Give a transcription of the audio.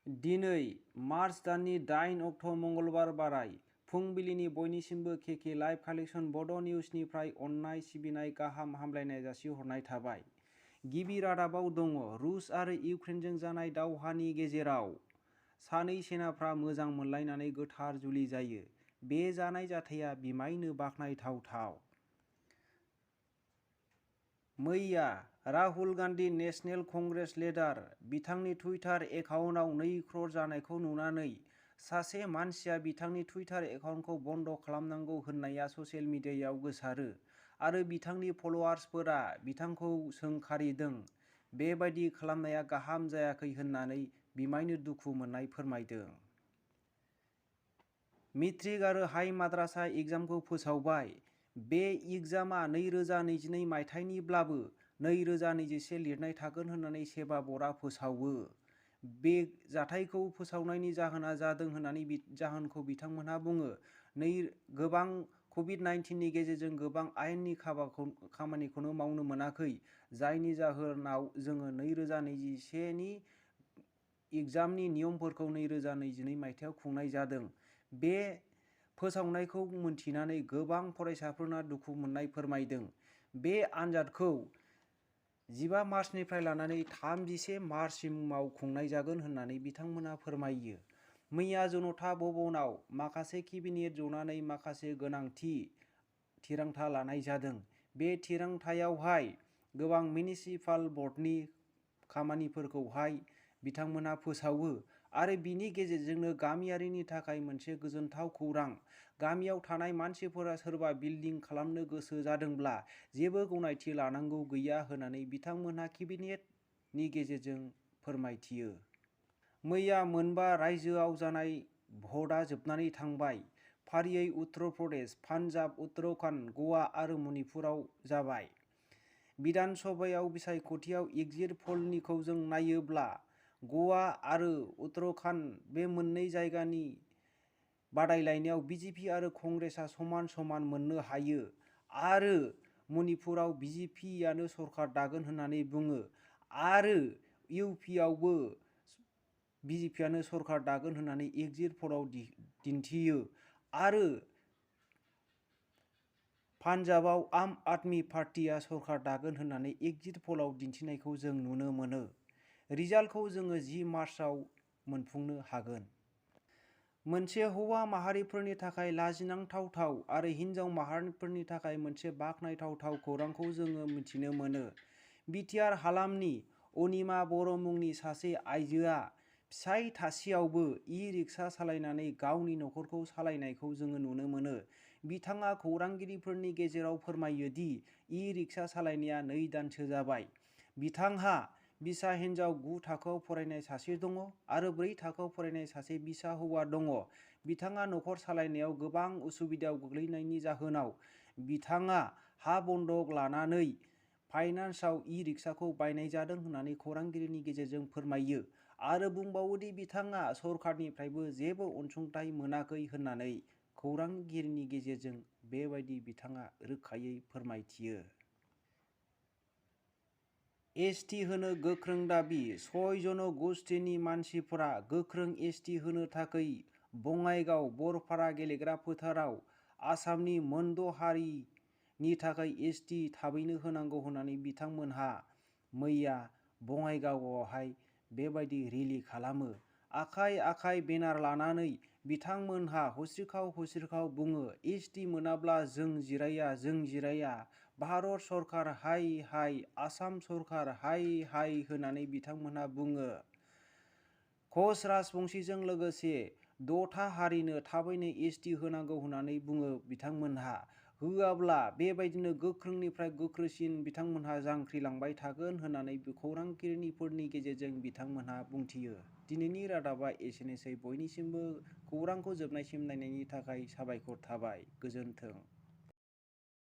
दिनै मार्च दाननि 8 अक्ट' मंगलबार बाराय फुंबिलिनि बयनिसिमबो केके लाइभ कालेक्सन बड' निउजनिफ्राय अननाय सिबिनाय गाहाम हामलायनाय जासिहरनाय थाबाय। गिबि रादाबाव दङ रुस आरो इउक्रेनजों जानाय दावहानि गेजेराव सानै सेनाफ्रा मोजां मोनलायनानै गोथार जुलि जायो। बे जानाय जाथाया बिमायनो बाखनायथाव। मैया राहुल गान्धी नेशनेल कंग्रेस लिडार बिथांनि टुइटार एकाउन्टआव 2 crore जानायखौ नुनानै सासे मानसिया बिथांनि टुइटार एकाउन्टखौ बन्द खालामनांगौ होननाया ससियेल मिडियायाव गोसारो आरो बिथांनि फलोवार्सफोरा बिथांखौ सोंखारिदों। बेबायदि खालामनाया गाहाम जायाखै होननानै बिमायनो दुखु मोननाय फोरमायदों। मेट्रिक आरो हाइ माद्रासा एग्जामखौ फोसावबाय। बे एग्जामा 2022 मायथाइनिब्लाबो 2021 लिरनाय थागोन होननानै सेबा बर्डआ फोसावो। बे जाथायखौ फोसावनायनि जाहोना जादों होननानै जाहोनखौ बिथांमोनहा बुङो। गोबां कभिड-19 नि गेजेरजों गोबां आयेननि खामानिखौनो मावनो मोनाखै, जायनि जाहोनाव जोङो 2021 नि एग्जामनि नियमफोरखौ 2022 मायथाइयाव खुंनाय जादों। बे फोसावनायखौ मोनथिनानै गोबां फरायसाफोरना दुखु मोननाय फोरमायदों। बे आनजादखौ 15 मार्चनिफ्राय लानानै 31 मार्चसिमाव खुंनाय जागोन होननानै बिथांमोनहा फोरमायो। मैया जनता भवनाव माखासे केबिनेट जनानै माखासे गोनांथि थिरांथा लानाय जादों। बे थिरांथायावहाय गोबां मिउनिसिपाल बर्डनि खामानिफोरखौहाय बिथांमोनहा फोसावो आरो बिनि गेजेरजोंनो गामियारिनि थाखाय मोनसे गोजोनथाव खौरां। गामियाव थानाय मानसिफोरा सोरबा बिल्डिं खालामनो गोसो जादोंब्ला जेबो गनायथि लानांगौ गैया होननानै बिथांमोनहा केबिनेटनि गेजेरजों फोरमायथियो। मैया मोनबा रायजोआव जानाय भटआ जोबनानै थांबाय। फारियै उत्तर प्रदेश, पान्जाब, उत्तराखन्ड, गवा आरो मणिपुराव जाबाय। बिधान सभायाव बिसायख'थियाव एग्जिट पलनिखौ जों नायोब्ला गवा आरो उत्तराखन्ड बे मोननै जायगानि बादायलायनायाव बिजेपि आरो कंग्रेसआ समान समान मोननो हायो आरो मणिपुराव बिजेपियानो सरकार दागोन होननानै बुङो आरो इउपियावबो बिजेपियानो सरकार दागोन होननानै एग्जिट पलआव दिन्थियो आरो पान्जाबाव आम आदमी पार्टीआ सरकार दागोन होननानै एग्जिट पलआव दिन्थिनायखौ जों नुनो मोनो। रिजाल्टखौ जोङो 10 मार्चआव मोनफुंनो हागोन। मोनसे हौवा माहारिफोरनि थाखाय लाजिनांथाव आरो हिन्जाव माहारिफोरनि थाखाय मोनसे बाखनायथाव खौरांखौ जोङो मिथिनो मोनो। बिटिआर हालामनि अनिमा बर' मुंनि सासे आइजोआ फिसाय थासेयावबो इ-रिक्सा सालायनानै गावनि नखरखौ सालायनायखौ जोङो नुनो मोनो। बिथाङा खौरांगिरिफोरनि गेजेराव फोरमायो दि इ-रिक्सा सालायनाया 2 दानसो जाबाय। बिथांहा बिसा हिन्जाव 9 थाखोआव फरायनाय सासे दङ आरो 4 थाखोआव फरायनाय सासे बिसा हौवा दङ। बिथाङा नखर सालायनायाव गोबां उसुबिदायाव गोग्लैनायनि जाहोनाव बिथाङा हा बन्दक लानानै फाइनान्सआव इ-रिक्साखौ बायनाय जादों होननानै खौरांगिरिनि गेजेरजों फोरमायो आरो बुंबावोदि बिथाङा सरकारनिफ्रायबो जेबो अनसुंथाइ मोनाखै होननानै खौरांगिरिनि गेजेरजों बेबायदि बिथाङा रोखायै फोरमायथियो। एसटि होनो गोख्रों दाबि 6 जनगोष्ठीनि मानसिफोरा गोख्रों एसटि होनो थाखाय बङाइगाव बरपारा गेलेग्रा फोथाराव आसामनि मोनद' हारिनि थाखाय एसटि थाबैनो होनांगौ होननानै बिथांमोनहा मैया बङाइगावआवहाय बेबायदि रेलि खालामो। आखाइ आखाइ बेनार लानानै बिथांमोनहा हस्रिखाव बुङो एसटि मोनाब्ला जों जिराया भारत सरकार हाय हाय आसाम सरकार हाय होननानै बिथांमोनहा बुङो। कच राजबंशीजों लोगोसे 6था हारिनो थाबैनो एसटि होनांगौ होननानै बुङो बिथांमोनहा। होआब्ला बेबायदिनो गोख्रोंनिफ्राय गोख्रोंसिन बिथांमोनहा जांख्रिलांबाय थागोन होननानै खौरांगिरिफोरनि गेजेरजों बिथांमोनहा बुंथियो। दिनैनि रादाबा एसेनोसै। बयनिसिमबो खौरांखौ जोबनायसिम नायनायनि थाखाय साबायखर थाबाय। गोजोन्थों।